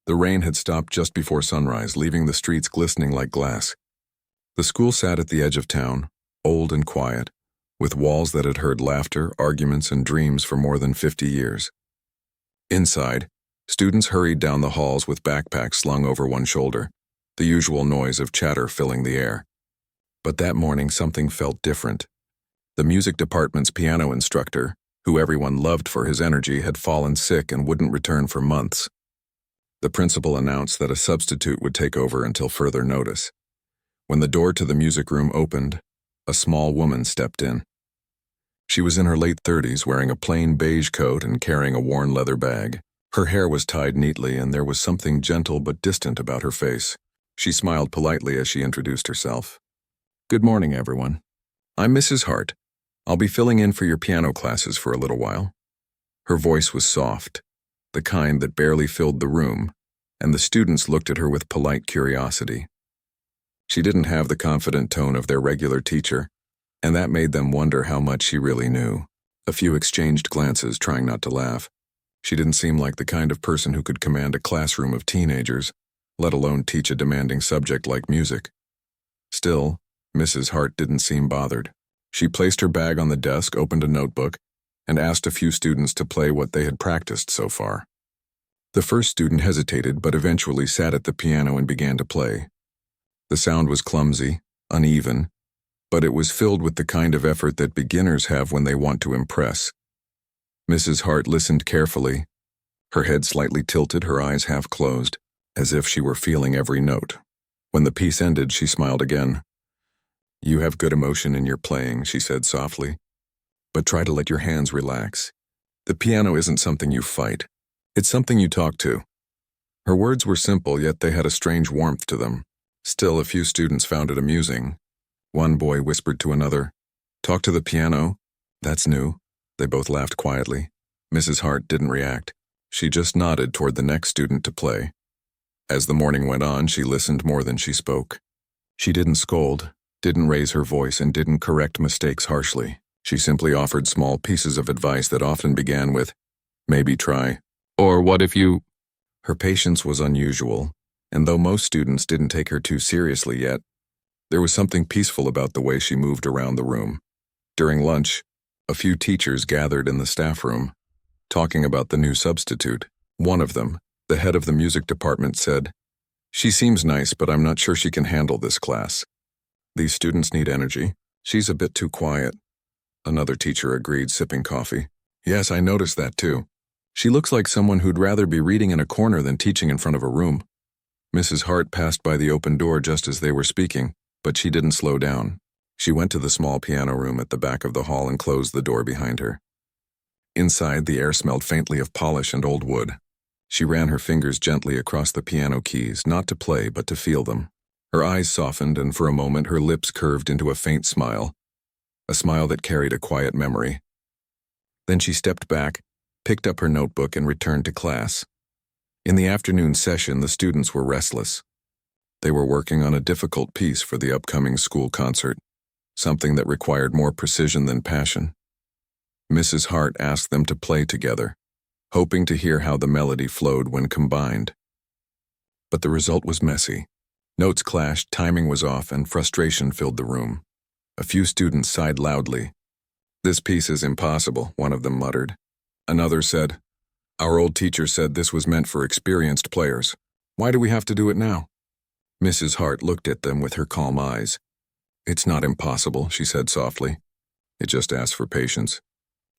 The rain had stopped just before sunrise, leaving the streets glistening like glass. The school sat at the edge of town, old and quiet, with walls that had heard laughter, arguments, and dreams for more than 50 years. Inside, students hurried down the halls with backpacks slung over one shoulder, the usual noise of chatter filling the air. But that morning something felt different. The music department's piano instructor, who everyone loved for his energy, had fallen sick and wouldn't return for months. The principal announced that a substitute would take over until further notice. When the door to the music room opened, a small woman stepped in. She was in her late 30s, wearing a plain beige coat and carrying a worn leather bag. Her hair was tied neatly, and there was something gentle but distant about her face. She smiled politely as she introduced herself. "Good morning, everyone. I'm Mrs. Hart. I'll be filling in for your piano classes for a little while." Her voice was soft, the kind that barely filled the room, and the students looked at her with polite curiosity. She didn't have the confident tone of their regular teacher, and that made them wonder how much she really knew. A few exchanged glances, trying not to laugh. She didn't seem like the kind of person who could command a classroom of teenagers, let alone teach a demanding subject like music. Still, Mrs. Hart didn't seem bothered. She placed her bag on the desk, opened a notebook, and asked a few students to play what they had practiced so far. The first student hesitated but eventually sat at the piano and began to play. The sound was clumsy, uneven, but it was filled with the kind of effort that beginners have when they want to impress. Mrs. Hart listened carefully, her head slightly tilted, her eyes half closed, as if she were feeling every note. When the piece ended, she smiled again. "You have good emotion in your playing," she said softly, "but try to let your hands relax. The piano isn't something you fight. It's something you talk to." Her words were simple, yet they had a strange warmth to them. Still, a few students found it amusing. One boy whispered to another, "Talk to the piano? That's new." They both laughed quietly. Mrs. Hart didn't react. She just nodded toward the next student to play. As the morning went on, she listened more than she spoke. She didn't scold, didn't raise her voice, and didn't correct mistakes harshly. She simply offered small pieces of advice that often began with, "Maybe try," or "What if you—" Her patience was unusual, and though most students didn't take her too seriously yet, there was something peaceful about the way she moved around the room. During lunch, a few teachers gathered in the staff room, talking about the new substitute. One of them, the head of the music department, said, "She seems nice, but I'm not sure she can handle this class. These students need energy. She's a bit too quiet." Another teacher agreed, sipping coffee. "Yes, I noticed that too. She looks like someone who'd rather be reading in a corner than teaching in front of a room." Mrs. Hart passed by the open door just as they were speaking, but she didn't slow down. She went to the small piano room at the back of the hall and closed the door behind her. Inside, the air smelled faintly of polish and old wood. She ran her fingers gently across the piano keys, not to play but to feel them. Her eyes softened, and for a moment her lips curved into a faint smile, a smile that carried a quiet memory. Then she stepped back, picked up her notebook, and returned to class. In the afternoon session, the students were restless. They were working on a difficult piece for the upcoming school concert, something that required more precision than passion. Mrs. Hart asked them to play together, hoping to hear how the melody flowed when combined. But the result was messy. Notes clashed, timing was off, and frustration filled the room. A few students sighed loudly. "This piece is impossible," one of them muttered. Another said, "Our old teacher said this was meant for experienced players. Why do we have to do it now?" Mrs. Hart looked at them with her calm eyes. "It's not impossible," she said softly. "It just asks for patience.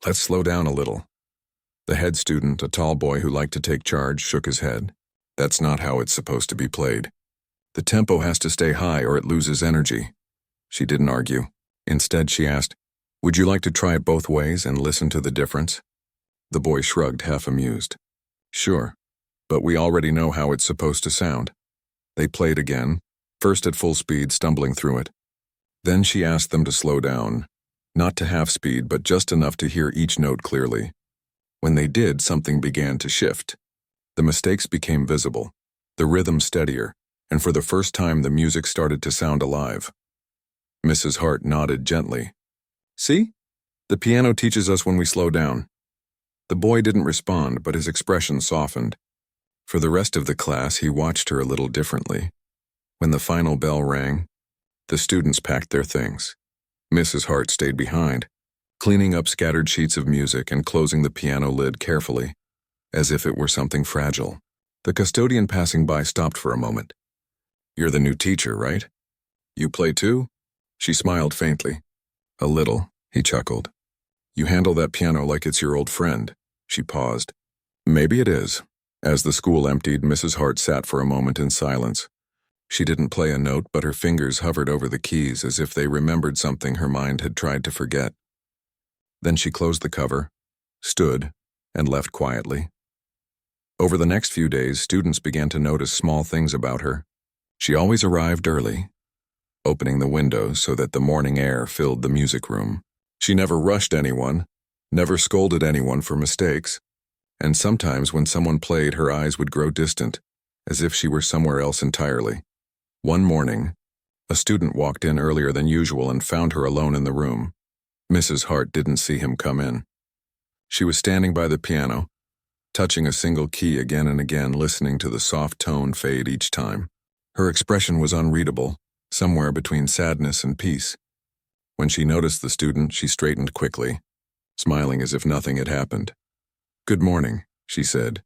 Let's slow down a little." The head student, a tall boy who liked to take charge, shook his head. "That's not how it's supposed to be played. The tempo has to stay high or it loses energy." She didn't argue. Instead, she asked, "Would you like to try it both ways and listen to the difference?" The boy shrugged, half amused. "Sure, but we already know how it's supposed to sound." They played again, first at full speed, stumbling through it. Then she asked them to slow down, not to half speed, but just enough to hear each note clearly. When they did, something began to shift. The mistakes became visible, the rhythm steadier, and for the first time the music started to sound alive. Mrs. Hart nodded gently. "See? The piano teaches us when we slow down." The boy didn't respond, but his expression softened. For the rest of the class, he watched her a little differently. When the final bell rang, the students packed their things. Mrs. Hart stayed behind, cleaning up scattered sheets of music and closing the piano lid carefully, as if it were something fragile. The custodian passing by stopped for a moment. "You're the new teacher, right? You play too?" She smiled faintly. "A little," he chuckled. "You handle that piano like it's your old friend." She paused. "Maybe it is." As the school emptied, Mrs. Hart sat for a moment in silence. She didn't play a note, but her fingers hovered over the keys as if they remembered something her mind had tried to forget. Then she closed the cover, stood, and left quietly. Over the next few days, students began to notice small things about her. She always arrived early, opening the windows so that the morning air filled the music room. She never rushed anyone, never scolded anyone for mistakes, and sometimes when someone played, her eyes would grow distant, as if she were somewhere else entirely. One morning, a student walked in earlier than usual and found her alone in the room. Mrs. Hart didn't see him come in. She was standing by the piano, touching a single key again and again, listening to the soft tone fade each time. Her expression was unreadable, somewhere between sadness and peace. When she noticed the student, she straightened quickly, smiling as if nothing had happened. "Good morning," she said.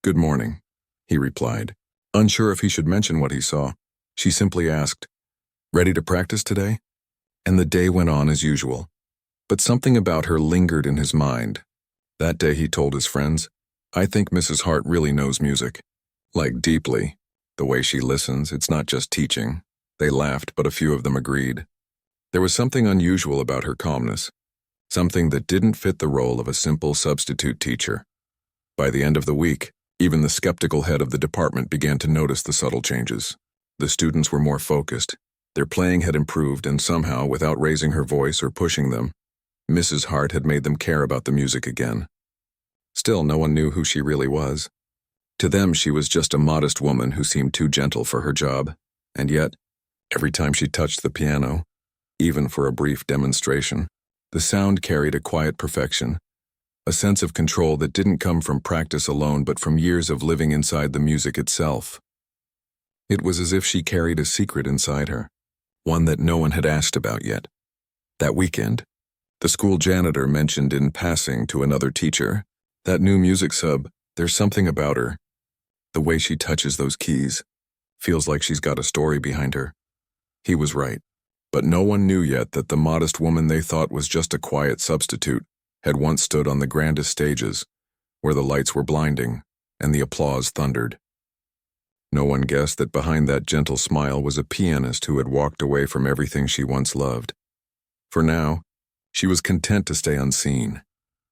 "Good morning," he replied. Unsure if he should mention what he saw, she simply asked, "Ready to practice today?" And the day went on as usual. But something about her lingered in his mind. That day he told his friends, "I think Mrs. Hart really knows music. Like deeply. The way she listens, it's not just teaching." They laughed, but a few of them agreed. There was something unusual about her calmness, something that didn't fit the role of a simple substitute teacher. By the end of the week, even the skeptical head of the department began to notice the subtle changes. The students were more focused. Their playing had improved, and somehow, without raising her voice or pushing them, Mrs. Hart had made them care about the music again. Still, no one knew who she really was. To them, she was just a modest woman who seemed too gentle for her job. And yet, every time she touched the piano, even for a brief demonstration, the sound carried a quiet perfection, a sense of control that didn't come from practice alone but from years of living inside the music itself. It was as if she carried a secret inside her, one that no one had asked about yet. That weekend, the school janitor mentioned in passing to another teacher, "That new music sub, there's something about her. The way she touches those keys. Feels like she's got a story behind her." He was right. But no one knew yet that the modest woman they thought was just a quiet substitute had once stood on the grandest stages, where the lights were blinding and the applause thundered. No one guessed that behind that gentle smile was a pianist who had walked away from everything she once loved. For now, she was content to stay unseen,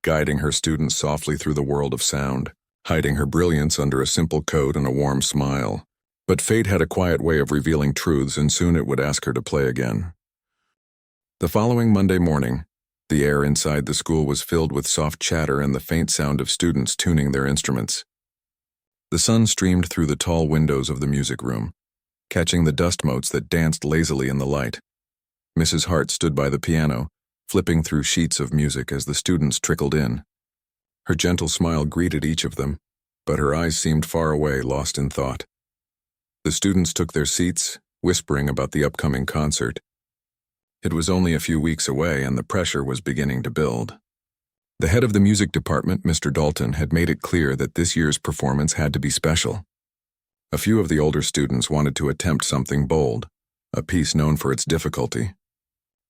guiding her students softly through the world of sound, hiding her brilliance under a simple coat and a warm smile. But fate had a quiet way of revealing truths, and soon it would ask her to play again. The following Monday morning, the air inside the school was filled with soft chatter and the faint sound of students tuning their instruments. The sun streamed through the tall windows of the music room, catching the dust motes that danced lazily in the light. Mrs. Hart stood by the piano, flipping through sheets of music as the students trickled in. Her gentle smile greeted each of them, but her eyes seemed far away, lost in thought. The students took their seats, whispering about the upcoming concert. It was only a few weeks away, and the pressure was beginning to build. The head of the music department, Mr. Dalton, had made it clear that this year's performance had to be special. A few of the older students wanted to attempt something bold, a piece known for its difficulty.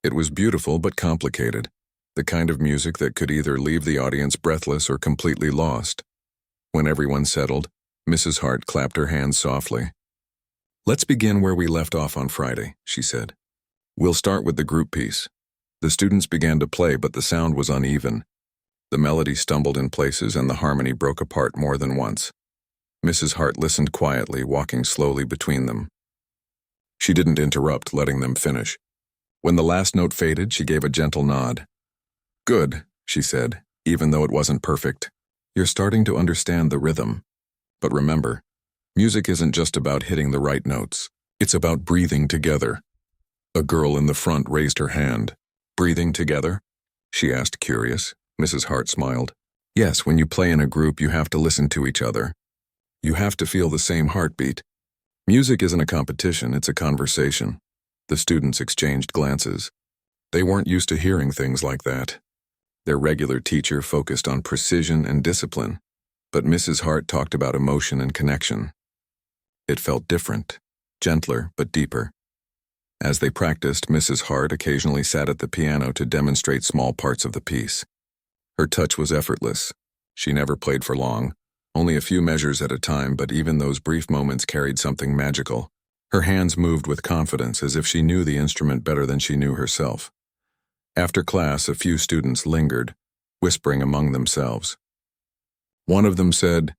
It was beautiful but complicated, the kind of music that could either leave the audience breathless or completely lost. When everyone settled, Mrs. Hart clapped her hands softly. "Let's begin where we left off on Friday," she said. "We'll start with the group piece." The students began to play, but the sound was uneven. The melody stumbled in places and the harmony broke apart more than once. Mrs. Hart listened quietly, walking slowly between them. She didn't interrupt, letting them finish. When the last note faded, she gave a gentle nod. "Good," she said, even though it wasn't perfect. "You're starting to understand the rhythm. But remember, music isn't just about hitting the right notes. It's about breathing together." A girl in the front raised her hand. "Breathing together?" she asked, curious. Mrs. Hart smiled. "Yes, when you play in a group, you have to listen to each other. You have to feel the same heartbeat. Music isn't a competition, it's a conversation. The students exchanged glances. They weren't used to hearing things like that. Their regular teacher focused on precision and discipline, but Mrs. Hart talked about emotion and connection. It felt different, gentler but deeper. As they practiced, Mrs. Hart occasionally sat at the piano to demonstrate small parts of the piece. Her touch was effortless. She never played for long, only a few measures at a time, but even those brief moments carried something magical. Her hands moved with confidence, as if she knew the instrument better than she knew herself. After class, a few students lingered, whispering among themselves. One of them said,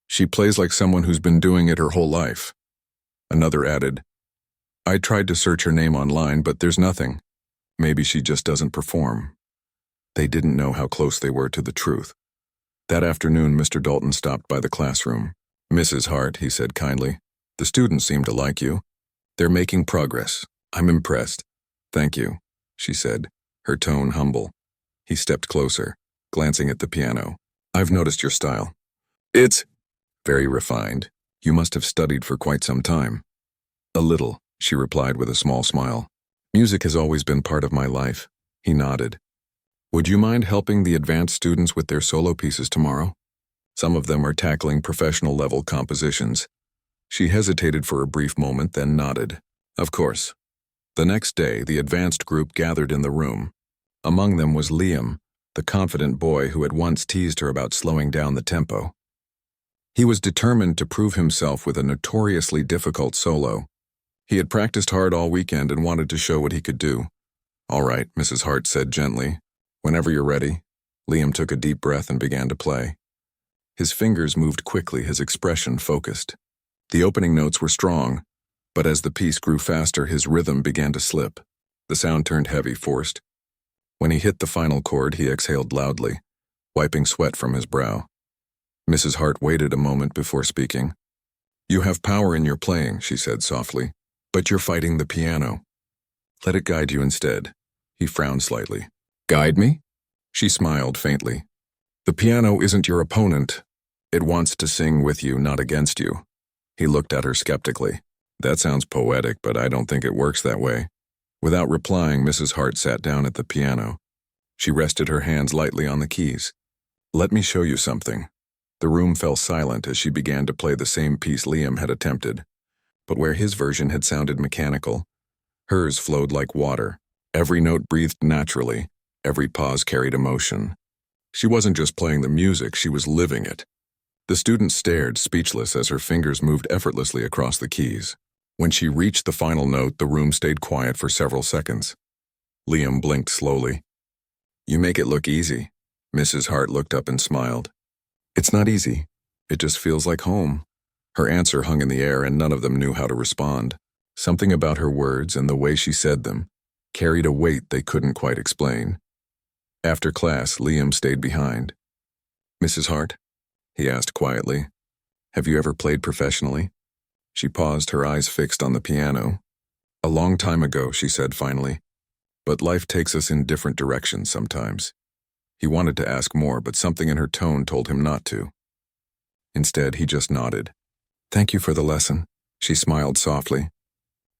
"She plays like someone who's been doing it her whole life." Another added, "I tried to search her name online, but there's nothing. Maybe she just doesn't perform." They didn't know how close they were to the truth. That afternoon, Mr. Dalton stopped by the classroom. "Mrs. Hart," he said kindly, "the students seem to like you. They're making progress. I'm impressed." "Thank you," she said, her tone humble. He stepped closer, glancing at the piano. "I've noticed your style. It's very refined. You must have studied for quite some time." "A little," she replied with a small smile. "Music has always been part of my life." He nodded. "Would you mind helping the advanced students with their solo pieces tomorrow? Some of them are tackling professional-level compositions." She hesitated for a brief moment, then nodded. "Of course." The next day, the advanced group gathered in the room. Among them was Liam, the confident boy who had once teased her about slowing down the tempo. He was determined to prove himself with a notoriously difficult solo. He had practiced hard all weekend and wanted to show what he could do. "All right," Mrs. Hart said gently. "Whenever you're ready." Liam took a deep breath and began to play. His fingers moved quickly, his expression focused. The opening notes were strong, but as the piece grew faster, his rhythm began to slip. The sound turned heavy, forced. When he hit the final chord, he exhaled loudly, wiping sweat from his brow. Mrs. Hart waited a moment before speaking. "You have power in your playing," she said softly, "but you're fighting the piano. Let it guide you instead." He frowned slightly. "Guide me?" She smiled faintly. "The piano isn't your opponent. It wants to sing with you, not against you." He looked at her skeptically. "That sounds poetic, but I don't think it works that way." Without replying, Mrs. Hart sat down at the piano. She rested her hands lightly on the keys. "Let me show you something." The room fell silent as she began to play the same piece Liam had attempted. But where his version had sounded mechanical, hers flowed like water. Every note breathed naturally. Every pause carried emotion. She wasn't just playing the music, she was living it. The students stared, speechless, as her fingers moved effortlessly across the keys. When she reached the final note, the room stayed quiet for several seconds. Liam blinked slowly. "You make it look easy." Mrs. Hart looked up and smiled. "It's not easy. It just feels like home." Her answer hung in the air, and none of them knew how to respond. Something about her words and the way she said them carried a weight they couldn't quite explain. After class, Liam stayed behind. "Mrs. Hart?" he asked quietly. "Have you ever played professionally?" She paused, her eyes fixed on the piano. "A long time ago," she said finally. "But life takes us in different directions sometimes." He wanted to ask more, but something in her tone told him not to. Instead, he just nodded. "Thank you for the lesson," she smiled softly.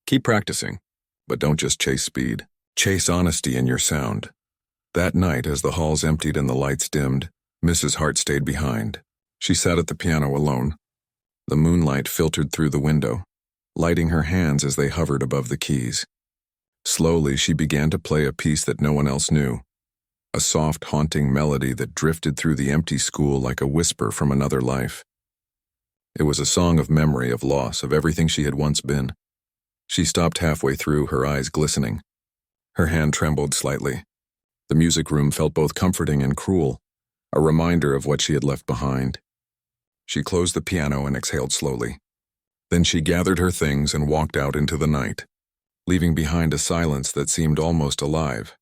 "Keep practicing, but don't just chase speed. Chase honesty in your sound." That night, as the halls emptied and the lights dimmed, Mrs. Hart stayed behind. She sat at the piano alone. The moonlight filtered through the window, lighting her hands as they hovered above the keys. Slowly, she began to play a piece that no one else knew, a soft, haunting melody that drifted through the empty school like a whisper from another life. It was a song of memory, of loss, of everything she had once been. She stopped halfway through, her eyes glistening. Her hand trembled slightly. The music room felt both comforting and cruel, a reminder of what she had left behind. She closed the piano and exhaled slowly. Then she gathered her things and walked out into the night, leaving behind a silence that seemed almost alive.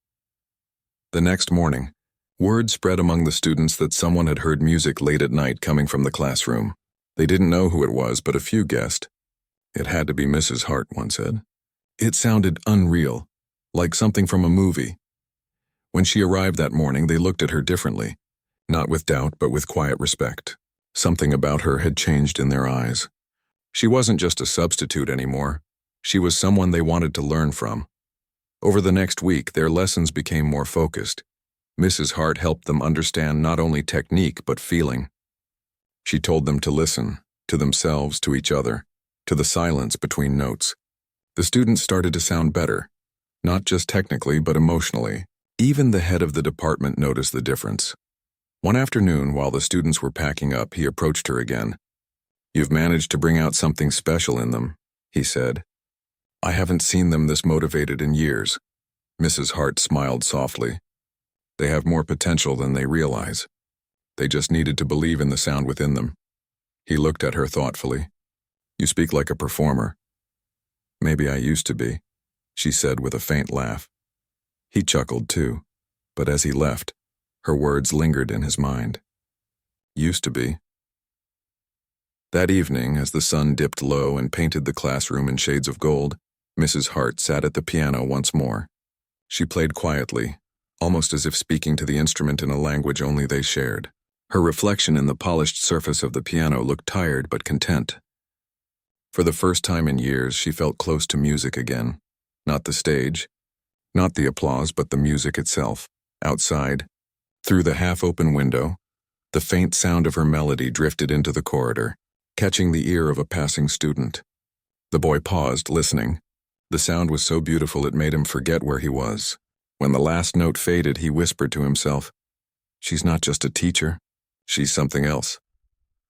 The next morning, word spread among the students that someone had heard music late at night coming from the classroom. They didn't know who it was, but a few guessed. "It had to be Mrs. Hart," one said. "It sounded unreal, like something from a movie." When she arrived that morning, they looked at her differently, not with doubt, but with quiet respect. Something about her had changed in their eyes. She wasn't just a substitute anymore. She was someone they wanted to learn from. Over the next week, their lessons became more focused. Mrs. Hart helped them understand not only technique but feeling. She told them to listen, to themselves, to each other, to the silence between notes. The students started to sound better, not just technically but emotionally. Even the head of the department noticed the difference. One afternoon, while the students were packing up, he approached her again. "You've managed to bring out something special in them," he said. "I haven't seen them this motivated in years." Mrs. Hart smiled softly. "They have more potential than they realize. They just needed to believe in the sound within them." He looked at her thoughtfully. "You speak like a performer." "Maybe I used to be," she said with a faint laugh. He chuckled too, but as he left, her words lingered in his mind. "Used to be." That evening, as the sun dipped low and painted the classroom in shades of gold, Mrs. Hart sat at the piano once more. She played quietly, almost as if speaking to the instrument in a language only they shared. Her reflection in the polished surface of the piano looked tired but content. For the first time in years, she felt close to music again. Not the stage, not the applause, but the music itself. Outside, through the half-open window, the faint sound of her melody drifted into the corridor, catching the ear of a passing student. The boy paused, listening. The sound was so beautiful it made him forget where he was. When the last note faded, he whispered to himself, "She's not just a teacher, she's something else."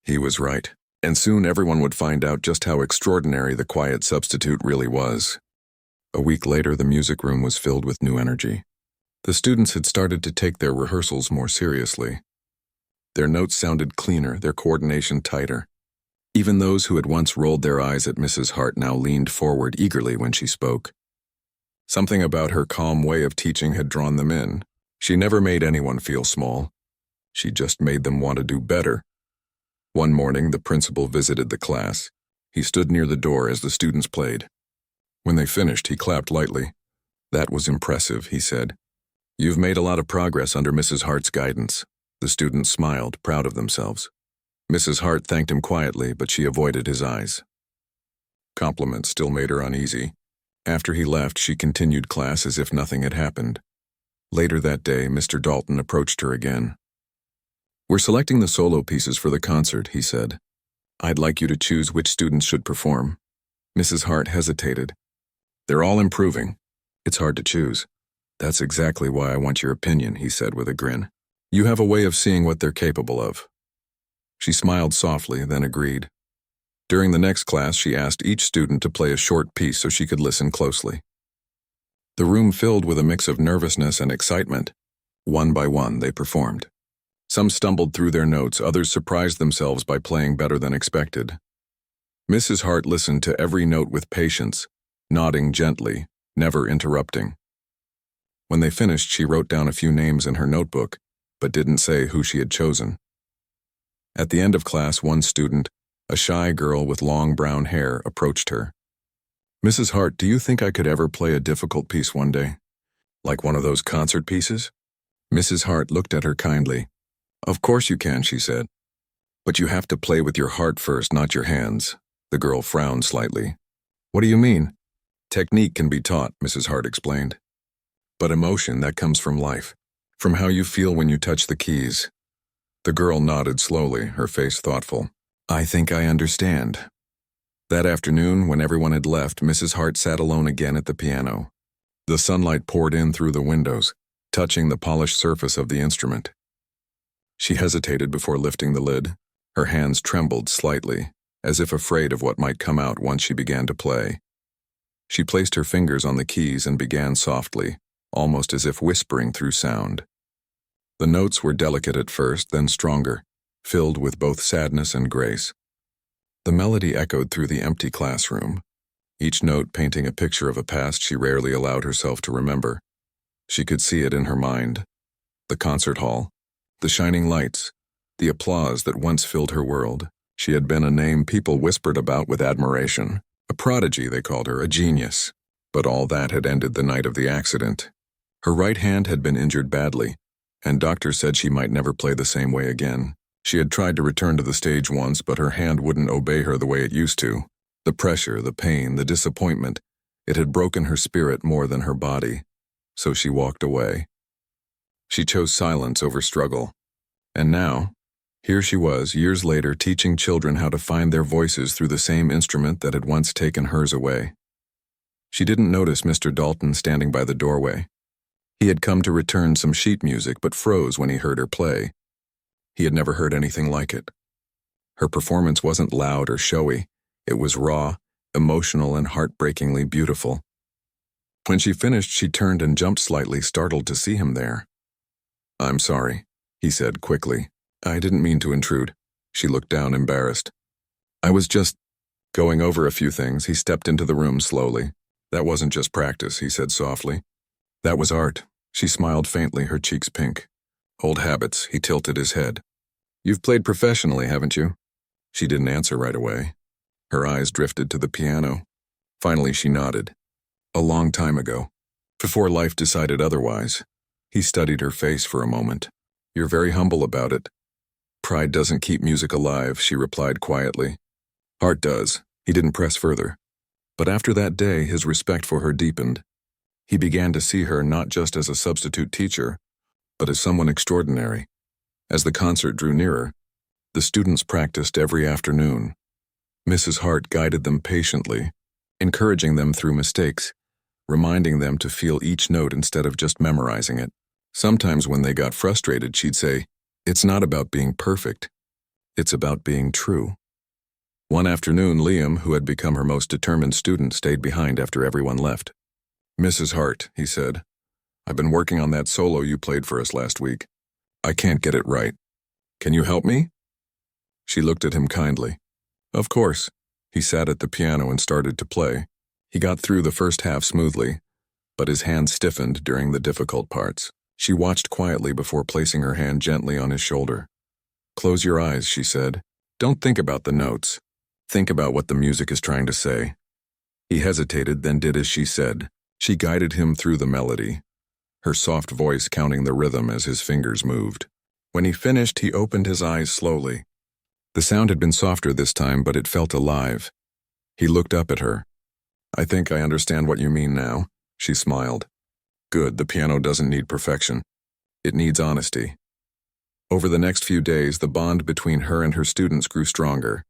He was right, and soon everyone would find out just how extraordinary the quiet substitute really was. A week later, the music room was filled with new energy. The students had started to take their rehearsals more seriously. Their notes sounded cleaner, their coordination tighter. Even those who had once rolled their eyes at Mrs. Hart now leaned forward eagerly when she spoke. Something about her calm way of teaching had drawn them in. She never made anyone feel small. She just made them want to do better. One morning, the principal visited the class. He stood near the door as the students played. When they finished, he clapped lightly. "That was impressive," he said. "You've made a lot of progress under Mrs. Hart's guidance." The students smiled, proud of themselves. Mrs. Hart thanked him quietly, but she avoided his eyes. Compliments still made her uneasy. After he left, she continued class as if nothing had happened. Later that day, Mr. Dalton approached her again. "We're selecting the solo pieces for the concert," he said. "I'd like you to choose which students should perform." Mrs. Hart hesitated. "They're all improving. It's hard to choose." "That's exactly why I want your opinion," he said with a grin. "You have a way of seeing what they're capable of." She smiled softly, then agreed. During the next class, she asked each student to play a short piece so she could listen closely. The room filled with a mix of nervousness and excitement. One by one, they performed. Some stumbled through their notes, others surprised themselves by playing better than expected. Mrs. Hart listened to every note with patience, nodding gently, never interrupting. When they finished, she wrote down a few names in her notebook, but didn't say who she had chosen. At the end of class, one student, a shy girl with long brown hair, approached her. "Mrs. Hart, do you think I could ever play a difficult piece one day? Like one of those concert pieces?" Mrs. Hart looked at her kindly. "Of course you can," she said. "But you have to play with your heart first, not your hands." The girl frowned slightly. "What do you mean?" "Technique can be taught," Mrs. Hart explained. "But emotion, that comes from life, from how you feel when you touch the keys." The girl nodded slowly, her face thoughtful. "I think I understand." That afternoon, when everyone had left, Mrs. Hart sat alone again at the piano. The sunlight poured in through the windows, touching the polished surface of the instrument. She hesitated before lifting the lid. Her hands trembled slightly, as if afraid of what might come out once she began to play. She placed her fingers on the keys and began softly, almost as if whispering through sound. The notes were delicate at first, then stronger, filled with both sadness and grace. The melody echoed through the empty classroom, each note painting a picture of a past she rarely allowed herself to remember. She could see it in her mind. The concert hall, the shining lights, the applause that once filled her world. She had been a name people whispered about with admiration. A prodigy, they called her, a genius. But all that had ended the night of the accident. Her right hand had been injured badly, and doctors said she might never play the same way again. She had tried to return to the stage once, but her hand wouldn't obey her the way it used to. The pressure, the pain, the disappointment, it had broken her spirit more than her body. So she walked away. She chose silence over struggle. And now, here she was, years later, teaching children how to find their voices through the same instrument that had once taken hers away. She didn't notice Mr. Dalton standing by the doorway. He had come to return some sheet music, but froze when he heard her play. He had never heard anything like it. Her performance wasn't loud or showy. It was raw, emotional, and heartbreakingly beautiful. When she finished, she turned and jumped slightly, startled to see him there. "I'm sorry," he said quickly. "I didn't mean to intrude." She looked down, embarrassed. "I was just going over a few things." He stepped into the room slowly. "That wasn't just practice," he said softly. "That was art." She smiled faintly, her cheeks pink. "Old habits." He tilted his head. "You've played professionally, haven't you?" She didn't answer right away. Her eyes drifted to the piano. Finally, she nodded. "A long time ago. Before life decided otherwise." He studied her face for a moment. "You're very humble about it." "Pride doesn't keep music alive," she replied quietly. "Art does." He didn't press further. But after that day, his respect for her deepened. He began to see her not just as a substitute teacher, but as someone extraordinary. As the concert drew nearer, the students practiced every afternoon. Mrs. Hart guided them patiently, encouraging them through mistakes, reminding them to feel each note instead of just memorizing it. Sometimes when they got frustrated, she'd say, "It's not about being perfect. It's about being true." One afternoon, Liam, who had become her most determined student, stayed behind after everyone left. "Mrs. Hart," he said, "I've been working on that solo you played for us last week. I can't get it right. Can you help me?" She looked at him kindly. "Of course." He sat at the piano and started to play. He got through the first half smoothly, but his hands stiffened during the difficult parts. She watched quietly before placing her hand gently on his shoulder. "Close your eyes," she said. "Don't think about the notes. Think about what the music is trying to say." He hesitated, then did as she said. She guided him through the melody, her soft voice counting the rhythm as his fingers moved. When he finished, he opened his eyes slowly. The sound had been softer this time, but it felt alive. He looked up at her. "I think I understand what you mean now," she smiled. "Good, the piano doesn't need perfection. It needs honesty." Over the next few days, the bond between her and her students grew stronger.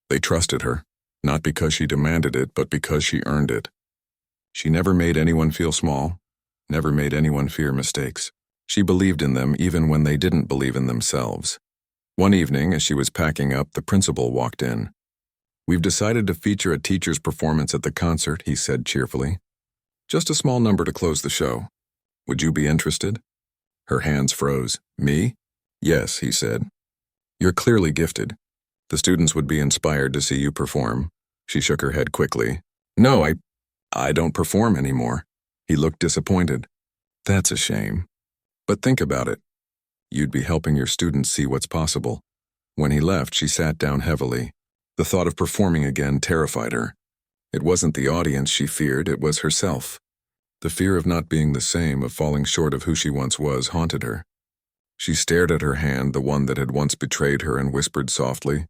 They trusted her, not because she demanded it, but because she earned it. She never made anyone feel small, never made anyone fear mistakes. She believed in them even when they didn't believe in themselves. One evening, as she was packing up, the principal walked in. "We've decided to feature a teacher's performance at the concert," he said cheerfully. "Just a small number to close the show. Would you be interested?" Her hands froze. "Me?" "Yes," he said. "You're clearly gifted. The students would be inspired to see you perform." She shook her head quickly. "No, I don't perform anymore." He looked disappointed. "That's a shame. But think about it. You'd be helping your students see what's possible." When he left, she sat down heavily. The thought of performing again terrified her. It wasn't the audience she feared, it was herself. The fear of not being the same, of falling short of who she once was, haunted her. She stared at her hand, the one that had once betrayed her, and whispered softly,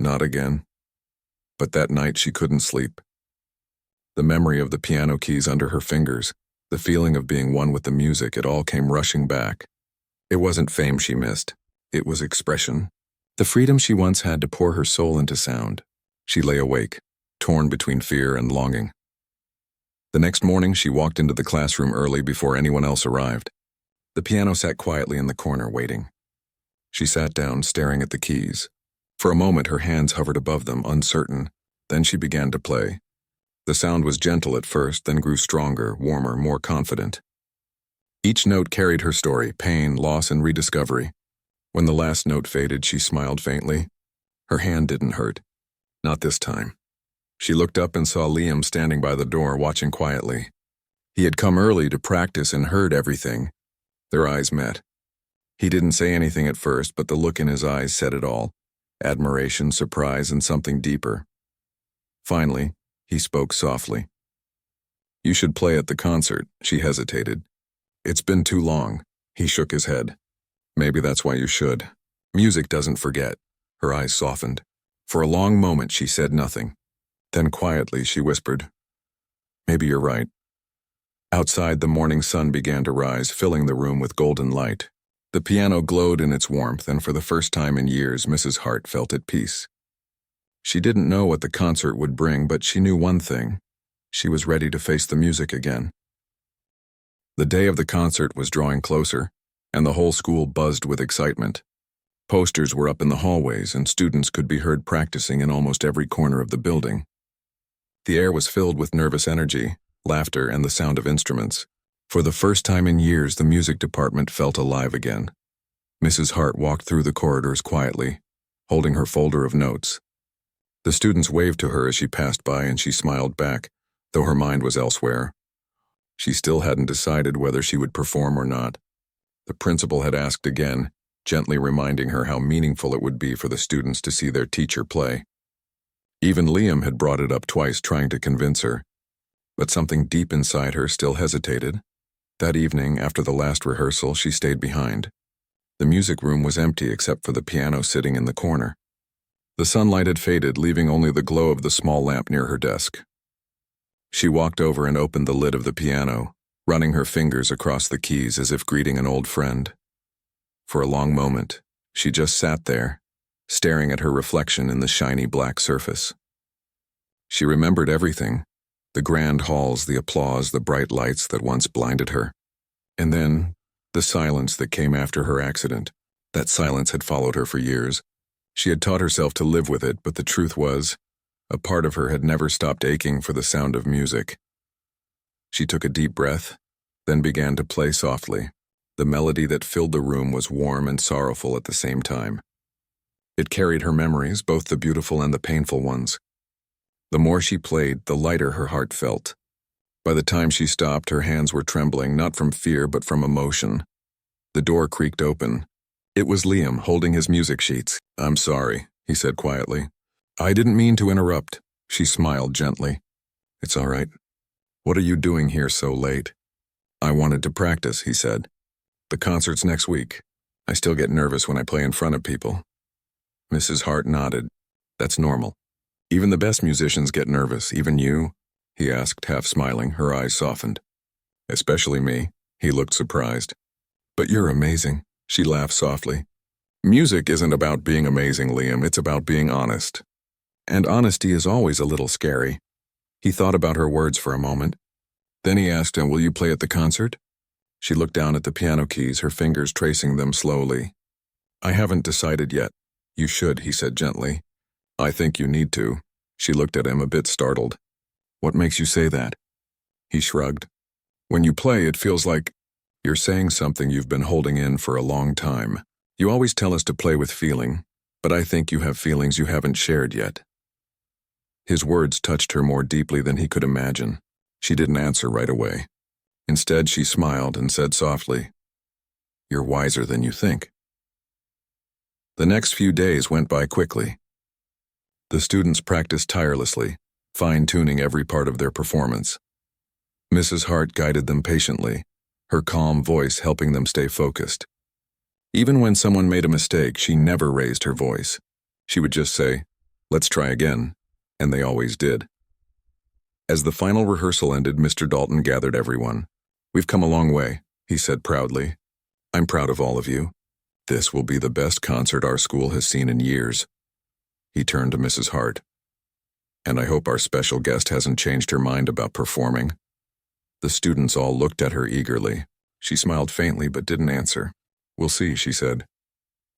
"Not again." But that night she couldn't sleep. The memory of the piano keys under her fingers, the feeling of being one with the music, it all came rushing back. It wasn't fame she missed. It was expression. The freedom she once had to pour her soul into sound. She lay awake, torn between fear and longing. The next morning, she walked into the classroom early before anyone else arrived. The piano sat quietly in the corner, waiting. She sat down, staring at the keys. For a moment, her hands hovered above them, uncertain. Then she began to play. The sound was gentle at first, then grew stronger, warmer, more confident. Each note carried her story, pain, loss, and rediscovery. When the last note faded, she smiled faintly. Her hand didn't hurt. Not this time. She looked up and saw Liam standing by the door, watching quietly. He had come early to practice and heard everything. Their eyes met. He didn't say anything at first, but the look in his eyes said it all. Admiration, surprise, and something deeper. Finally, he spoke softly. "You should play at the concert." She hesitated. "It's been too long." He shook his head. "Maybe that's why you should. Music doesn't forget. Her eyes softened. For a long moment she said nothing. Then quietly she whispered, "Maybe you're right." Outside, the morning sun began to rise, filling the room with golden light. The piano glowed in its warmth, and for the first time in years, Mrs. Hart felt at peace. She didn't know what the concert would bring, but she knew one thing. She was ready to face the music again. The day of the concert was drawing closer, and the whole school buzzed with excitement. Posters were up in the hallways, and students could be heard practicing in almost every corner of the building. The air was filled with nervous energy, laughter, and the sound of instruments. For the first time in years, the music department felt alive again. Mrs. Hart walked through the corridors quietly, holding her folder of notes. The students waved to her as she passed by, and she smiled back, though her mind was elsewhere. She still hadn't decided whether she would perform or not. The principal had asked again, gently reminding her how meaningful it would be for the students to see their teacher play. Even Liam had brought it up twice, trying to convince her. But something deep inside her still hesitated. That evening, after the last rehearsal, she stayed behind. The music room was empty except for the piano sitting in the corner. The sunlight had faded, leaving only the glow of the small lamp near her desk. She walked over and opened the lid of the piano, running her fingers across the keys as if greeting an old friend. For a long moment, she just sat there, staring at her reflection in the shiny black surface. She remembered everything. The grand halls, the applause, the bright lights that once blinded her. And then, the silence that came after her accident. That silence had followed her for years. She had taught herself to live with it, but the truth was, a part of her had never stopped aching for the sound of music. She took a deep breath, then began to play softly. The melody that filled the room was warm and sorrowful at the same time. It carried her memories, both the beautiful and the painful ones. The more she played, the lighter her heart felt. By the time she stopped, her hands were trembling, not from fear but from emotion. The door creaked open. It was Liam, holding his music sheets. "I'm sorry," he said quietly. "I didn't mean to interrupt." She smiled gently. "It's all right. What are you doing here so late?" "I wanted to practice," he said. "The concert's next week. I still get nervous when I play in front of people." Mrs. Hart nodded. "That's normal. Even the best musicians get nervous, even you?" he asked, half smiling. Her eyes softened. "Especially me." He looked surprised. "But you're amazing," she laughed softly. "Music isn't about being amazing, Liam. It's about being honest. And honesty is always a little scary." He thought about her words for a moment. Then he asked, "And will you play at the concert?" She looked down at the piano keys, her fingers tracing them slowly. "I haven't decided yet." "You should," he said gently. "I think you need to." She looked at him, a bit startled. "What makes you say that?" He shrugged. "When you play, it feels like you're saying something you've been holding in for a long time. You always tell us to play with feeling, but I think you have feelings you haven't shared yet." His words touched her more deeply than he could imagine. She didn't answer right away. Instead, she smiled and said softly, "You're wiser than you think." The next few days went by quickly. The students practiced tirelessly, fine-tuning every part of their performance. Mrs. Hart guided them patiently, her calm voice helping them stay focused. Even when someone made a mistake, she never raised her voice. She would just say, "Let's try again," and they always did. As the final rehearsal ended, Mr. Dalton gathered everyone. "We've come a long way," he said proudly. "I'm proud of all of you. This will be the best concert our school has seen in years." He turned to Mrs. Hart. "And I hope our special guest hasn't changed her mind about performing." The students all looked at her eagerly. She smiled faintly but didn't answer. "We'll see," she said.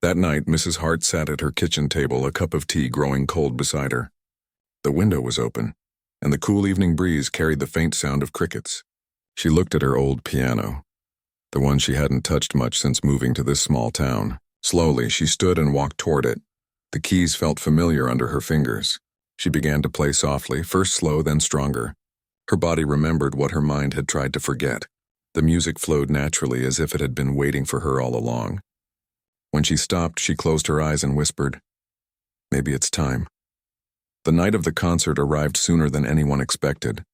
That night, Mrs. Hart sat at her kitchen table, a cup of tea growing cold beside her. The window was open, and the cool evening breeze carried the faint sound of crickets. She looked at her old piano, the one she hadn't touched much since moving to this small town. Slowly, she stood and walked toward it. The keys felt familiar under her fingers. She began to play softly, first slow, then stronger. Her body remembered what her mind had tried to forget. The music flowed naturally, as if it had been waiting for her all along. When she stopped, she closed her eyes and whispered, "Maybe it's time." The night of the concert arrived sooner than anyone expected.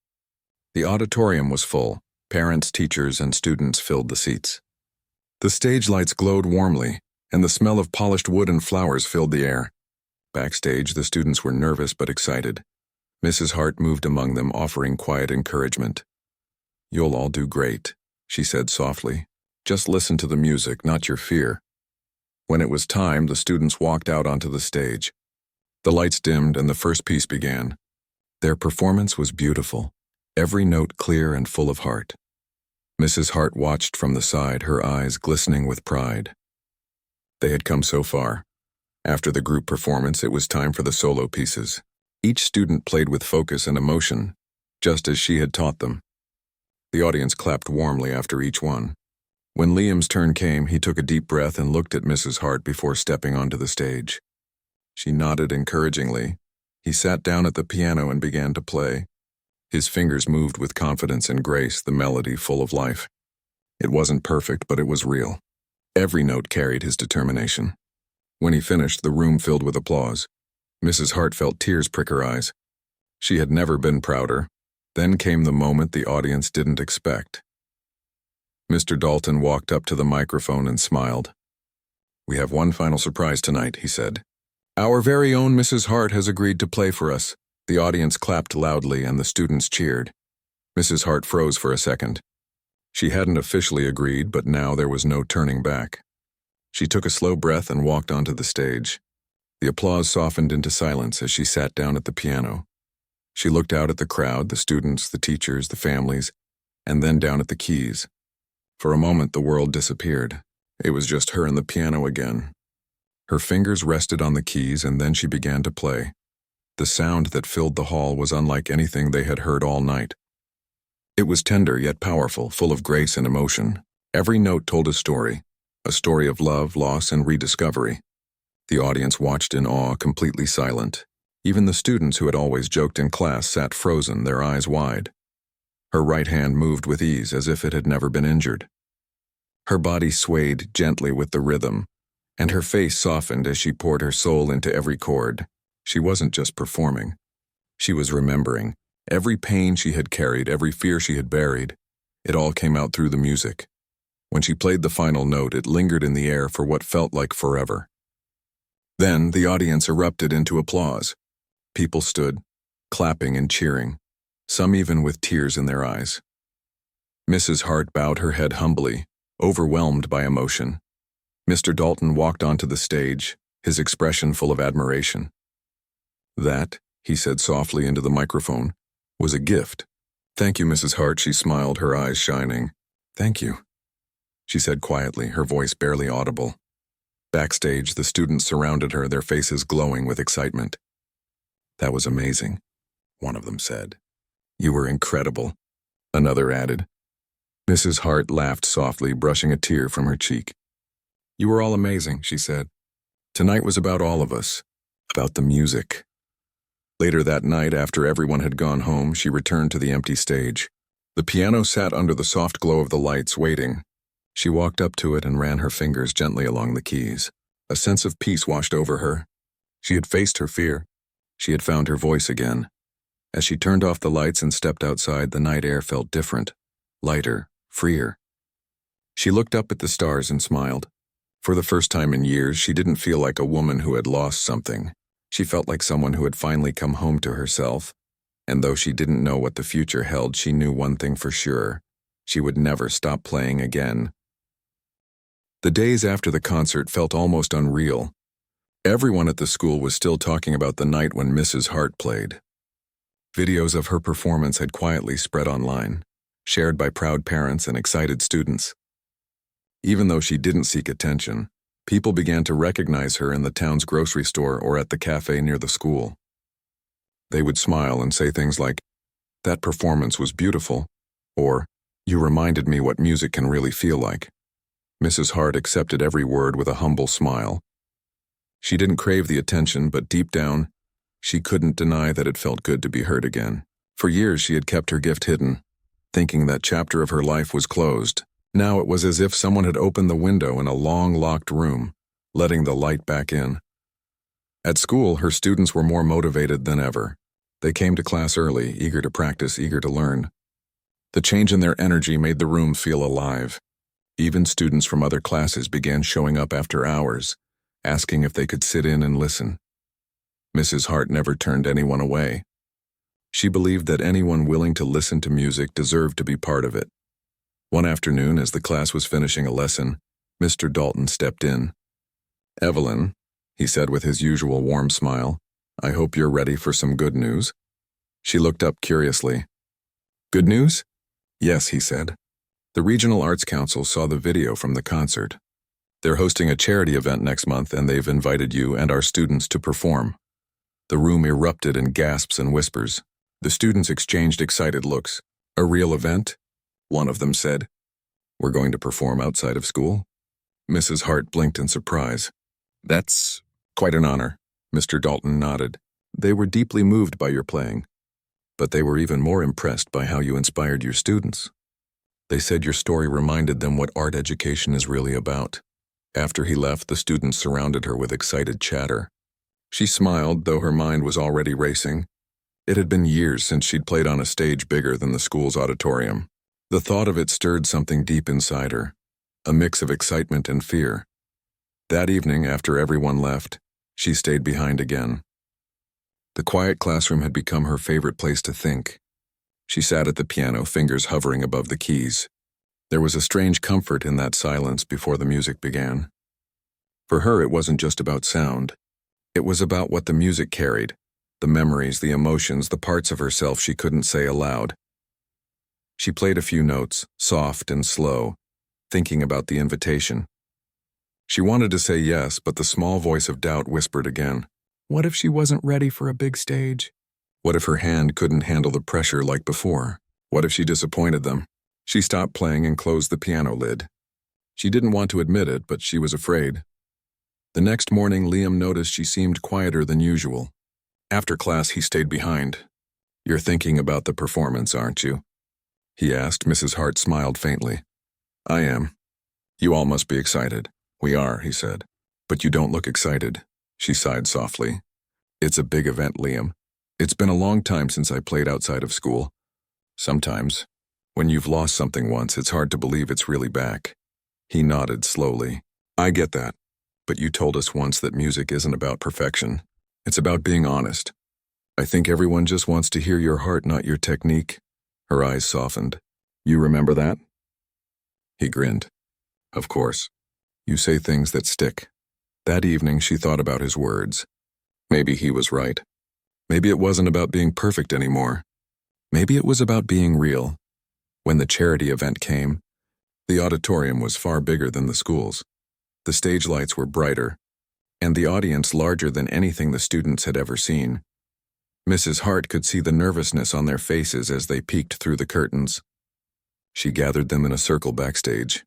The auditorium was full. Parents, teachers, and students filled the seats. The stage lights glowed warmly, and the smell of polished wood and flowers filled the air. Backstage, the students were nervous but excited. Mrs. Hart moved among them, offering quiet encouragement. "You'll all do great," she said softly. "Just listen to the music, not your fear." When it was time, the students walked out onto the stage. The lights dimmed and the first piece began. Their performance was beautiful, every note clear and full of heart. Mrs. Hart watched from the side, her eyes glistening with pride. They had come so far. After the group performance, it was time for the solo pieces. Each student played with focus and emotion, just as she had taught them. The audience clapped warmly after each one. When Liam's turn came, he took a deep breath and looked at Mrs. Hart before stepping onto the stage. She nodded encouragingly. He sat down at the piano and began to play. His fingers moved with confidence and grace, the melody full of life. It wasn't perfect, but it was real. Every note carried his determination. When he finished, the room filled with applause. Mrs. Hart felt tears prick her eyes. She had never been prouder. Then came the moment the audience didn't expect. Mr. Dalton walked up to the microphone and smiled. "We have one final surprise tonight," he said. "Our very own Mrs. Hart has agreed to play for us." The audience clapped loudly and the students cheered. Mrs. Hart froze for a second. She hadn't officially agreed, but now there was no turning back. She took a slow breath and walked onto the stage. The applause softened into silence as she sat down at the piano. She looked out at the crowd, the students, the teachers, the families, and then down at the keys. For a moment, the world disappeared. It was just her and the piano again. Her fingers rested on the keys, and then she began to play. The sound that filled the hall was unlike anything they had heard all night. It was tender yet powerful, full of grace and emotion. Every note told a story of love, loss, and rediscovery. The audience watched in awe, completely silent. Even the students who had always joked in class sat frozen, their eyes wide. Her right hand moved with ease, as if it had never been injured. Her body swayed gently with the rhythm, and her face softened as she poured her soul into every chord. She wasn't just performing. She was remembering. Every pain she had carried, every fear she had buried, it all came out through the music. When she played the final note, it lingered in the air for what felt like forever. Then the audience erupted into applause. People stood, clapping and cheering, some even with tears in their eyes. Mrs. Hart bowed her head humbly, overwhelmed by emotion. Mr. Dalton walked onto the stage, his expression full of admiration. "That," he said softly into the microphone, "was a gift." "Thank you, Mrs. Hart," she smiled, her eyes shining. "Thank you," she said quietly, her voice barely audible. Backstage, the students surrounded her, their faces glowing with excitement. "That was amazing," one of them said. "You were incredible," another added. Mrs. Hart laughed softly, brushing a tear from her cheek. "You were all amazing," she said. "Tonight was about all of us, about the music." Later that night, after everyone had gone home, she returned to the empty stage. The piano sat under the soft glow of the lights, waiting. She walked up to it and ran her fingers gently along the keys. A sense of peace washed over her. She had faced her fear. She had found her voice again. As she turned off the lights and stepped outside, the night air felt different, lighter, freer. She looked up at the stars and smiled. For the first time in years, she didn't feel like a woman who had lost something. She felt like someone who had finally come home to herself. And though she didn't know what the future held, she knew one thing for sure. She would never stop playing again. The days after the concert felt almost unreal. Everyone at the school was still talking about the night when Mrs. Hart played. Videos of her performance had quietly spread online, shared by proud parents and excited students. Even though she didn't seek attention, people began to recognize her in the town's grocery store or at the cafe near the school. They would smile and say things like, "That performance was beautiful," or, "You reminded me what music can really feel like." Mrs. Hart accepted every word with a humble smile. She didn't crave the attention, but deep down, she couldn't deny that it felt good to be heard again. For years she had kept her gift hidden, thinking that chapter of her life was closed. Now it was as if someone had opened the window in a long, locked room, letting the light back in. At school, her students were more motivated than ever. They came to class early, eager to practice, eager to learn. The change in their energy made the room feel alive. Even students from other classes began showing up after hours, asking if they could sit in and listen. Mrs. Hart never turned anyone away. She believed that anyone willing to listen to music deserved to be part of it. One afternoon, as the class was finishing a lesson, Mr. Dalton stepped in. "Evelyn," he said with his usual warm smile, "I hope you're ready for some good news." She looked up curiously. "Good news?" "Yes," he said. "The Regional Arts Council saw the video from the concert. They're hosting a charity event next month, and they've invited you and our students to perform." The room erupted in gasps and whispers. The students exchanged excited looks. "A real event?" one of them said. "We're going to perform outside of school?" Mrs. Hart blinked in surprise. "That's quite an honor," Mr. Dalton nodded. "They were deeply moved by your playing, but they were even more impressed by how you inspired your students. They said your story reminded them what art education is really about." After he left, the students surrounded her with excited chatter. She smiled, though her mind was already racing. It had been years since she'd played on a stage bigger than the school's auditorium. The thought of it stirred something deep inside her, a mix of excitement and fear. That evening, after everyone left, she stayed behind again. The quiet classroom had become her favorite place to think. She sat at the piano, fingers hovering above the keys. There was a strange comfort in that silence before the music began. For her, it wasn't just about sound. It was about what the music carried, the memories, the emotions, the parts of herself she couldn't say aloud. She played a few notes, soft and slow, thinking about the invitation. She wanted to say yes, but the small voice of doubt whispered again. What if she wasn't ready for a big stage? What if her hand couldn't handle the pressure like before? What if she disappointed them? She stopped playing and closed the piano lid. She didn't want to admit it, but she was afraid. The next morning, Liam noticed she seemed quieter than usual. After class, he stayed behind. "You're thinking about the performance, aren't you?" he asked. Mrs. Hart smiled faintly. "I am. You all must be excited." "We are," he said. "But you don't look excited." She sighed softly. "It's a big event, Liam. It's been a long time since I played outside of school. Sometimes, when you've lost something once, it's hard to believe it's really back." He nodded slowly. "I get that. But you told us once that music isn't about perfection. It's about being honest. I think everyone just wants to hear your heart, not your technique." Her eyes softened. "You remember that?" He grinned. "Of course. You say things that stick." That evening, she thought about his words. Maybe he was right. Maybe it wasn't about being perfect anymore. Maybe it was about being real. When the charity event came, the auditorium was far bigger than the school's. The stage lights were brighter, and the audience larger than anything the students had ever seen. Mrs. Hart could see the nervousness on their faces as they peeked through the curtains. She gathered them in a circle backstage.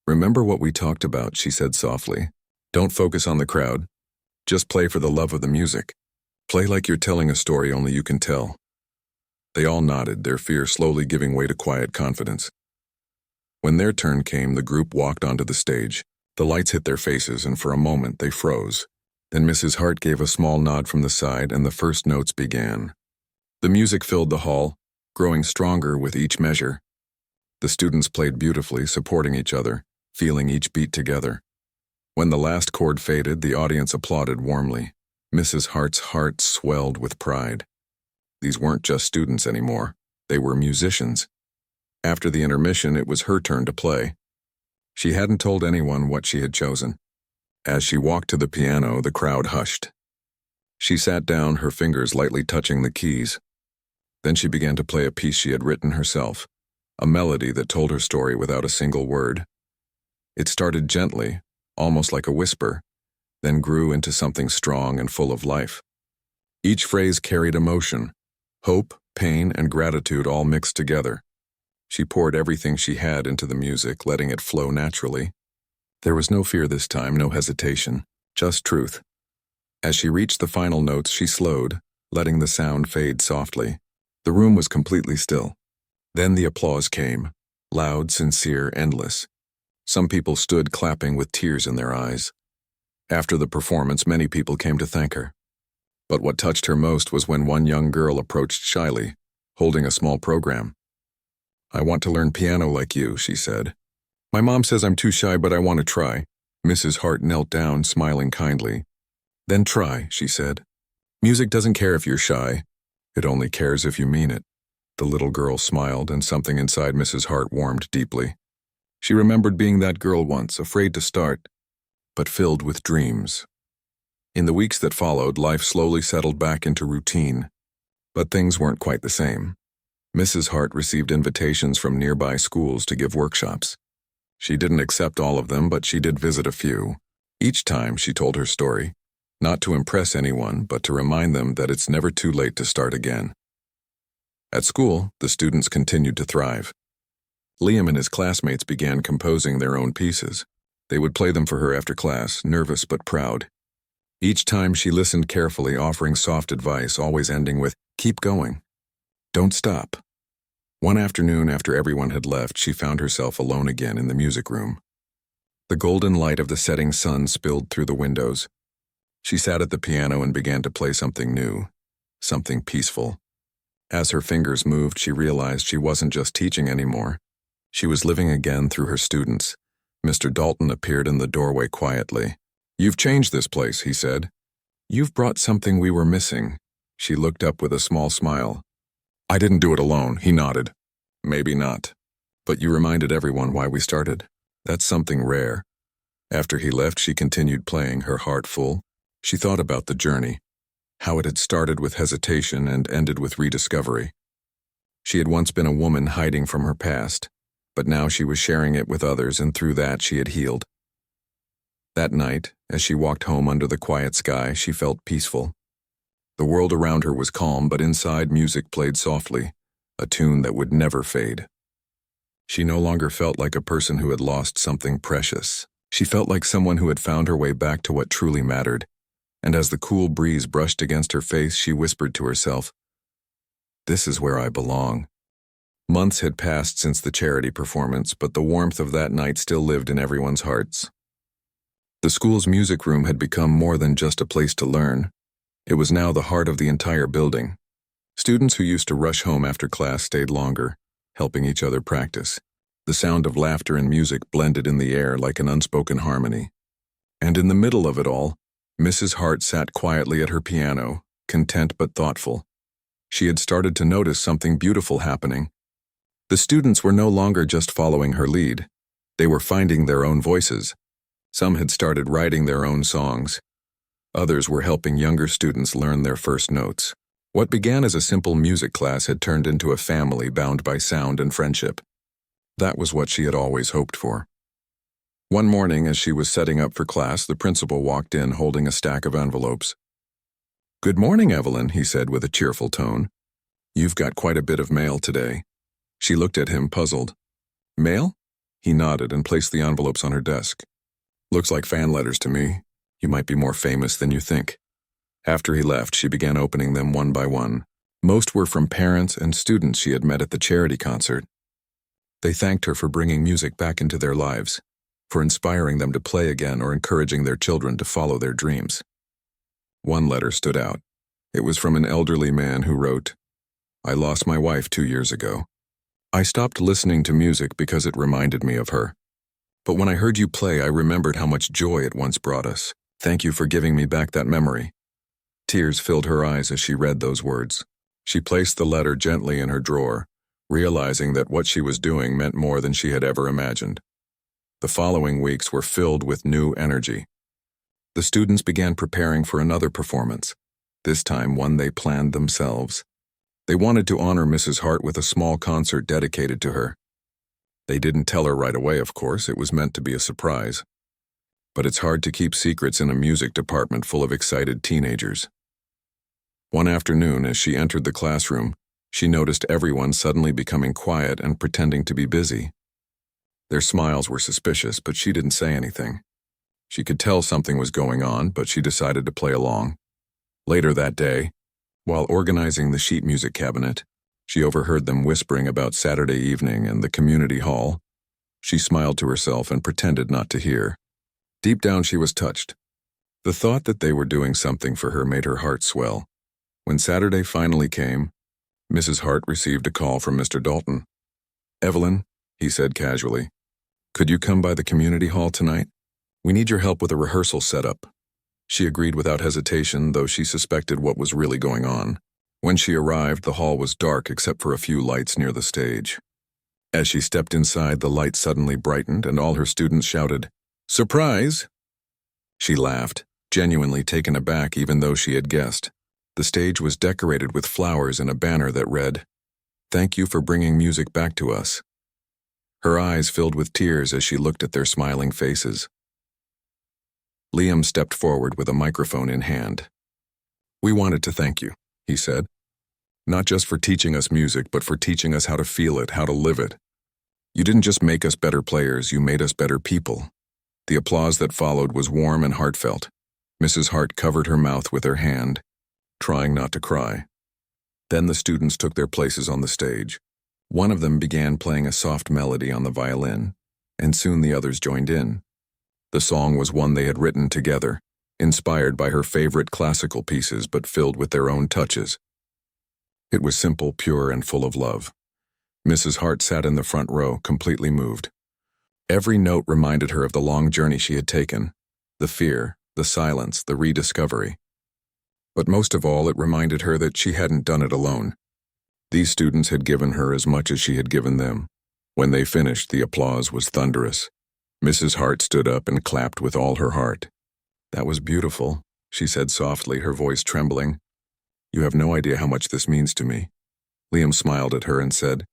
"Remember what we talked about," she said softly. "Don't focus on the crowd. Just play for the love of the music. Play like you're telling a story only you can tell." They all nodded, their fear slowly giving way to quiet confidence. When their turn came, the group walked onto the stage. The lights hit their faces, and for a moment they froze. Then Mrs. Hart gave a small nod from the side, and the first notes began. The music filled the hall, growing stronger with each measure. The students played beautifully, supporting each other, feeling each beat together. When the last chord faded, the audience applauded warmly. Mrs. Hart's heart swelled with pride. These weren't just students anymore. They were musicians. After the intermission, it was her turn to play. She hadn't told anyone what she had chosen. As she walked to the piano, the crowd hushed. She sat down, her fingers lightly touching the keys. Then she began to play a piece she had written herself, a melody that told her story without a single word. It started gently, almost like a whisper, then grew into something strong and full of life. Each phrase carried emotion, hope, pain, and gratitude all mixed together. She poured everything she had into the music, letting it flow naturally. There was no fear this time, no hesitation, just truth. As she reached the final notes, she slowed, letting the sound fade softly. The room was completely still. Then the applause came, loud, sincere, endless. Some people stood clapping with tears in their eyes. After the performance, many people came to thank her. But what touched her most was when one young girl approached shyly, holding a small program. "I want to learn piano like you," she said. My mom says I'm too shy, but I want to try. Mrs. Hart knelt down, smiling kindly. Then try, she said. Music doesn't care if you're shy. It only cares if you mean it. The little girl smiled, and something inside Mrs. Hart warmed deeply. She remembered being that girl once, afraid to start, but filled with dreams. In the weeks that followed, life slowly settled back into routine. But things weren't quite the same. Mrs. Hart received invitations from nearby schools to give workshops. She didn't accept all of them, but she did visit a few. Each time she told her story, not to impress anyone, but to remind them that it's never too late to start again. At school, the students continued to thrive. Liam and his classmates began composing their own pieces. They would play them for her after class, nervous but proud. Each time she listened carefully, offering soft advice, always ending with, "Keep going. Don't stop." One afternoon, after everyone had left, she found herself alone again in the music room. The golden light of the setting sun spilled through the windows. She sat at the piano and began to play something new, something peaceful. As her fingers moved, she realized she wasn't just teaching anymore. She was living again through her students. Mr. Dalton appeared in the doorway quietly. "You've changed this place," he said. "You've brought something we were missing." She looked up with a small smile. "I didn't do it alone," he nodded. "Maybe not. But you reminded everyone why we started. That's something rare." After he left, she continued playing, her heart full. She thought about the journey, how it had started with hesitation and ended with rediscovery. She had once been a woman hiding from her past, but now she was sharing it with others, and through that she had healed. That night, as she walked home under the quiet sky, she felt peaceful. The world around her was calm, but inside music played softly, a tune that would never fade. She no longer felt like a person who had lost something precious. She felt like someone who had found her way back to what truly mattered. And as the cool breeze brushed against her face, she whispered to herself, "This is where I belong." Months had passed since the charity performance, but the warmth of that night still lived in everyone's hearts. The school's music room had become more than just a place to learn. It was now the heart of the entire building. Students who used to rush home after class stayed longer, helping each other practice. The sound of laughter and music blended in the air like an unspoken harmony. And in the middle of it all, Mrs. Hart sat quietly at her piano, content but thoughtful. She had started to notice something beautiful happening. The students were no longer just following her lead. They were finding their own voices. Some had started writing their own songs. Others were helping younger students learn their first notes. What began as a simple music class had turned into a family bound by sound and friendship. That was what she had always hoped for. One morning, as she was setting up for class, the principal walked in holding a stack of envelopes. "Good morning, Evelyn," he said with a cheerful tone. "You've got quite a bit of mail today." She looked at him, puzzled. "Mail?" He nodded and placed the envelopes on her desk. "Looks like fan letters to me. You might be more famous than you think." After he left, she began opening them one by one. Most were from parents and students she had met at the charity concert. They thanked her for bringing music back into their lives, for inspiring them to play again or encouraging their children to follow their dreams. One letter stood out. It was from an elderly man who wrote, "I lost my wife 2 years ago. I stopped listening to music because it reminded me of her. But when I heard you play, I remembered how much joy it once brought us. Thank you for giving me back that memory." Tears filled her eyes as she read those words. She placed the letter gently in her drawer, realizing that what she was doing meant more than she had ever imagined. The following weeks were filled with new energy. The students began preparing for another performance, this time one they planned themselves. They wanted to honor Mrs. Hart with a small concert dedicated to her. They didn't tell her right away, of course. It was meant to be a surprise. But it's hard to keep secrets in a music department full of excited teenagers. One afternoon, as she entered the classroom, she noticed everyone suddenly becoming quiet and pretending to be busy. Their smiles were suspicious, but she didn't say anything. She could tell something was going on, but she decided to play along. Later that day, while organizing the sheet music cabinet, she overheard them whispering about Saturday evening and the community hall. She smiled to herself and pretended not to hear. Deep down she was touched. The thought that they were doing something for her made her heart swell. When Saturday finally came, Mrs. Hart received a call from Mr. Dalton. "Evelyn," he said casually, Could you come by the community hall tonight? We need your help with a rehearsal setup. She agreed without hesitation, though she suspected what was really going on. When she arrived, the hall was dark except for a few lights near the stage. As she stepped inside, the light suddenly brightened and all her students shouted, "Surprise!" She laughed, genuinely taken aback even though she had guessed. The stage was decorated with flowers and a banner that read, "Thank you for bringing music back to us." Her eyes filled with tears as she looked at their smiling faces. Liam stepped forward with a microphone in hand. "We wanted to thank you," he said. "Not just for teaching us music, but for teaching us how to feel it, how to live it. You didn't just make us better players, you made us better people." The applause that followed was warm and heartfelt. Mrs. Hart covered her mouth with her hand, trying not to cry. Then the students took their places on the stage. One of them began playing a soft melody on the violin, and soon the others joined in. The song was one they had written together, inspired by her favorite classical pieces but filled with their own touches. It was simple, pure, and full of love. Mrs. Hart sat in the front row, completely moved. Every note reminded her of the long journey she had taken, the fear, the silence, the rediscovery. But most of all, it reminded her that she hadn't done it alone. These students had given her as much as she had given them. When they finished, the applause was thunderous. Mrs. Hart stood up and clapped with all her heart. "That was beautiful," she said softly, her voice trembling. "You have no idea how much this means to me." Liam smiled at her and said,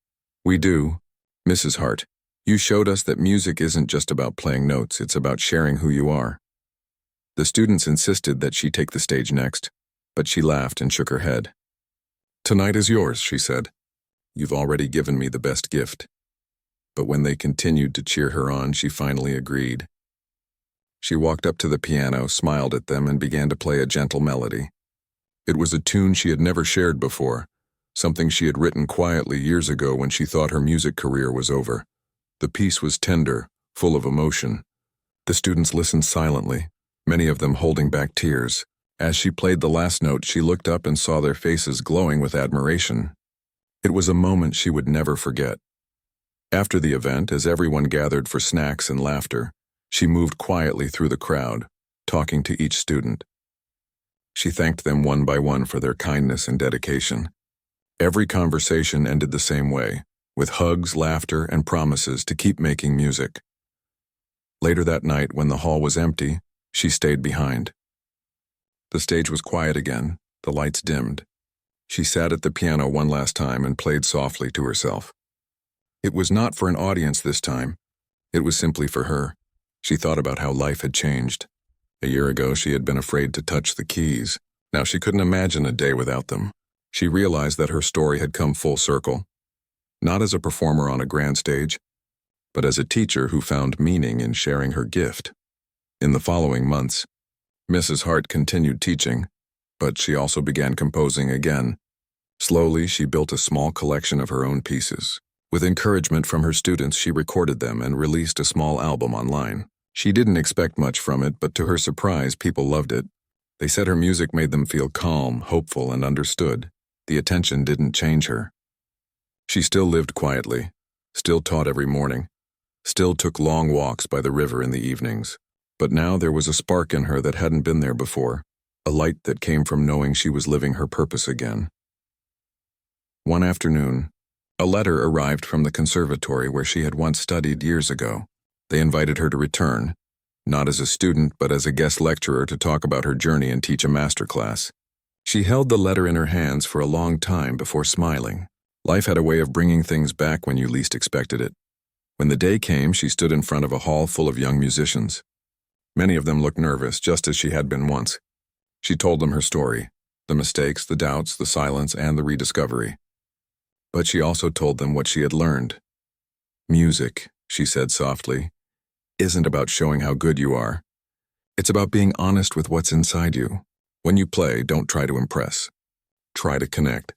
"We do. Mrs. Hart, you showed us that music isn't just about playing notes, it's about sharing who you are." The students insisted that she take the stage next, but she laughed and shook her head. "Tonight is yours," she said. "You've already given me the best gift." But when they continued to cheer her on, she finally agreed. She walked up to the piano, smiled at them, and began to play a gentle melody. It was a tune she had never shared before, something she had written quietly years ago when she thought her music career was over. The piece was tender, full of emotion. The students listened silently, many of them holding back tears. As she played the last note, she looked up and saw their faces glowing with admiration. It was a moment she would never forget. After the event, as everyone gathered for snacks and laughter, she moved quietly through the crowd, talking to each student. She thanked them one by one for their kindness and dedication. Every conversation ended the same way, with hugs, laughter, and promises to keep making music. Later that night, when the hall was empty, she stayed behind. The stage was quiet again, the lights dimmed. She sat at the piano one last time and played softly to herself. It was not for an audience this time. It was simply for her. She thought about how life had changed. A year ago, she had been afraid to touch the keys. Now she couldn't imagine a day without them. She realized that her story had come full circle, not as a performer on a grand stage, but as a teacher who found meaning in sharing her gift. In the following months, Mrs. Hart continued teaching, but she also began composing again. Slowly, she built a small collection of her own pieces. With encouragement from her students, she recorded them and released a small album online. She didn't expect much from it, but to her surprise, people loved it. They said her music made them feel calm, hopeful, and understood. The attention didn't change her. She still lived quietly, still taught every morning, still took long walks by the river in the evenings. But now there was a spark in her that hadn't been there before, a light that came from knowing she was living her purpose again. One afternoon, a letter arrived from the conservatory where she had once studied years ago. They invited her to return, not as a student but as a guest lecturer to talk about her journey and teach a master class. She held the letter in her hands for a long time before smiling. Life had a way of bringing things back when you least expected it. When the day came, she stood in front of a hall full of young musicians. Many of them looked nervous, just as she had been once. She told them her story, the mistakes, the doubts, the silence, and the rediscovery. But she also told them what she had learned. Music, she said softly, isn't about showing how good you are. It's about being honest with what's inside you. When you play, don't try to impress. Try to connect.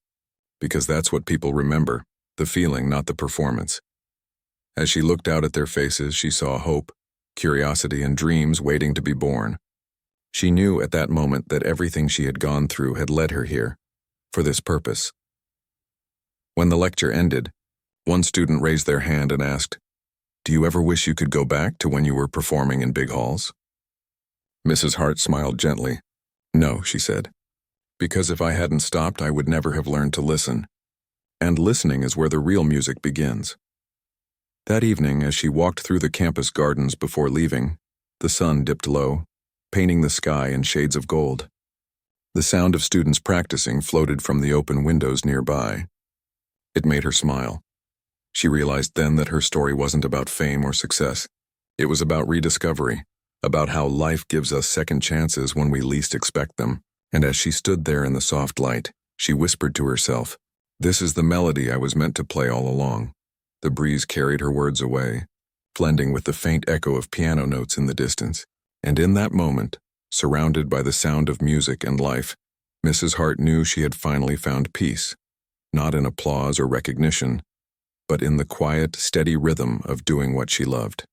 Because that's what people remember, the feeling, not the performance. As she looked out at their faces, she saw hope, curiosity, and dreams waiting to be born. She knew at that moment that everything she had gone through had led her here, for this purpose. When the lecture ended, one student raised their hand and asked, Do you ever wish you could go back to when you were performing in big halls? Mrs. Hart smiled gently. No, she said. Because if I hadn't stopped, I would never have learned to listen. And listening is where the real music begins. That evening, as she walked through the campus gardens before leaving, the sun dipped low, painting the sky in shades of gold. The sound of students practicing floated from the open windows nearby. It made her smile. She realized then that her story wasn't about fame or success. It was about rediscovery, about how life gives us second chances when we least expect them. And as she stood there in the soft light, she whispered to herself, "This is the melody I was meant to play all along." The breeze carried her words away, blending with the faint echo of piano notes in the distance. And in that moment, surrounded by the sound of music and life, Mrs. Hart knew she had finally found peace, not in applause or recognition, but in the quiet, steady rhythm of doing what she loved.